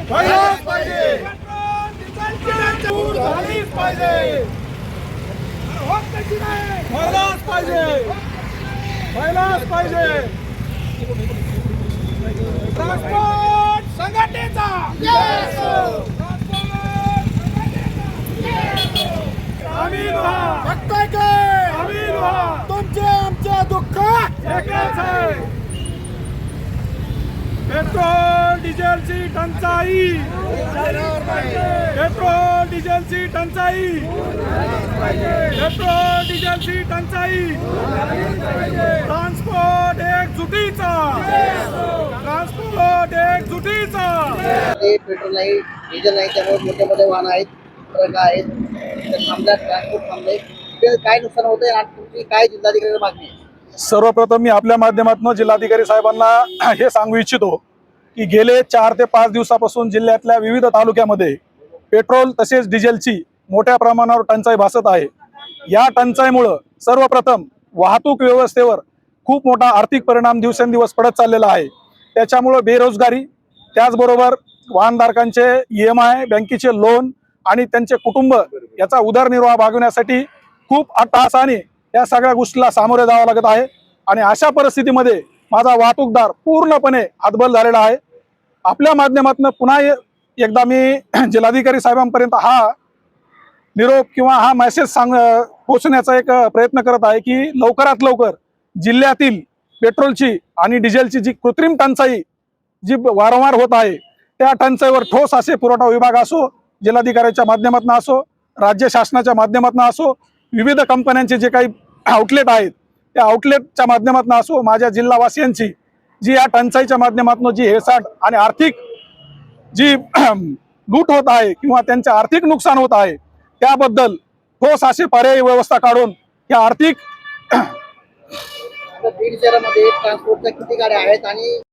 व्हायलाच पाहिजे, दूर झालीच पाहिजे, व्हायलाच पाहिजे, व्हायलाच पाहिजे. ट्रान्सपोर्ट संघटनेचा आमीन व्हा, बघताय काय आमीन व्हा, तुमचे आमचे दुःख एकच आहे. पेट्रोल डिझेलची टंचाई, पेट्रोल डिझेलची टंचाई, पेट्रोल डिझेलची टंचाई. ट्रान्सपोर्ट एकजुटीचा, ट्रान्सपोर्ट एकजुटीचा. पेट्रोल नाही, डिझेल नाही, त्यामुळे मोठे मोठे वाहन आहेत, ट्रक आहेत, थांबल्या, ट्रान्सपोर्ट थांबले. काय नुकसान होतंय आणि तुमची काय जिल्हाधिकारी मागणी आहे? सर्वप्रथम मी आपल्या माध्यमातून जिल्हाधिकारी साहेबांना हे सांगू इच्छितो की गेले 4 ते 5 दिवसापासून जिल्ह्यातल्या विविध तालुक्यामध्ये पेट्रोल तसेच डिझेलची मोठ्या प्रमाणावर टंचाई भासत आहे. या टंचाईमुळं सर्वप्रथम वाहतूक व्यवस्थेवर खूप मोठा आर्थिक परिणाम दिवसेंदिवस पडत चाललेला आहे. त्याच्यामुळं बेरोजगारी, त्याचबरोबर वाहनधारकांचे EMI, बँकेचे लोन आणि त्यांचे कुटुंब याचा उदरनिर्वाह भागवण्यासाठी खूप अट्टहासाने या सगळ्या गोष्टीला सामोरे जावं लागत आहे. आणि अशा परिस्थितीमध्ये माझा वाहतूकदार पूर्णपणे हतबल झालेला आहे. आपल्या माध्यमातून पुन्हा एकदा मी जिल्हाधिकारी साहेबांपर्यंत हा निरोप किंवा हा मेसेज पोहोचण्याचा एक प्रयत्न करत आहे की लवकरात लवकर जिल्ह्यातील पेट्रोलची आणि डिझेलची जी कृत्रिम टंचाई जी वारंवार होत आहे त्या टंचाईवर ठोस असे पुरवठा विभाग असो, जिल्हाधिकाऱ्याच्या माध्यमातून असो, राज्य शासनाच्या माध्यमातून असो, विविध कंपन्यांचे जे काही आउटलेट आहेत त्या आउटलेटच्या माध्यमातून असो, माझ्या जिल्हावासियांची जी या टंचाईच्या माध्यमातून जी हेळसांड आणि आर्थिक जी लूट होत आहे किंवा त्यांचे आर्थिक नुकसान होत आहे त्याबद्दल ठोस असे पर्यायी व्यवस्था काढून या आर्थिक बीड शहरामध्ये ट्रान्सपोर्टच्या किती गाड्या आहेत आणि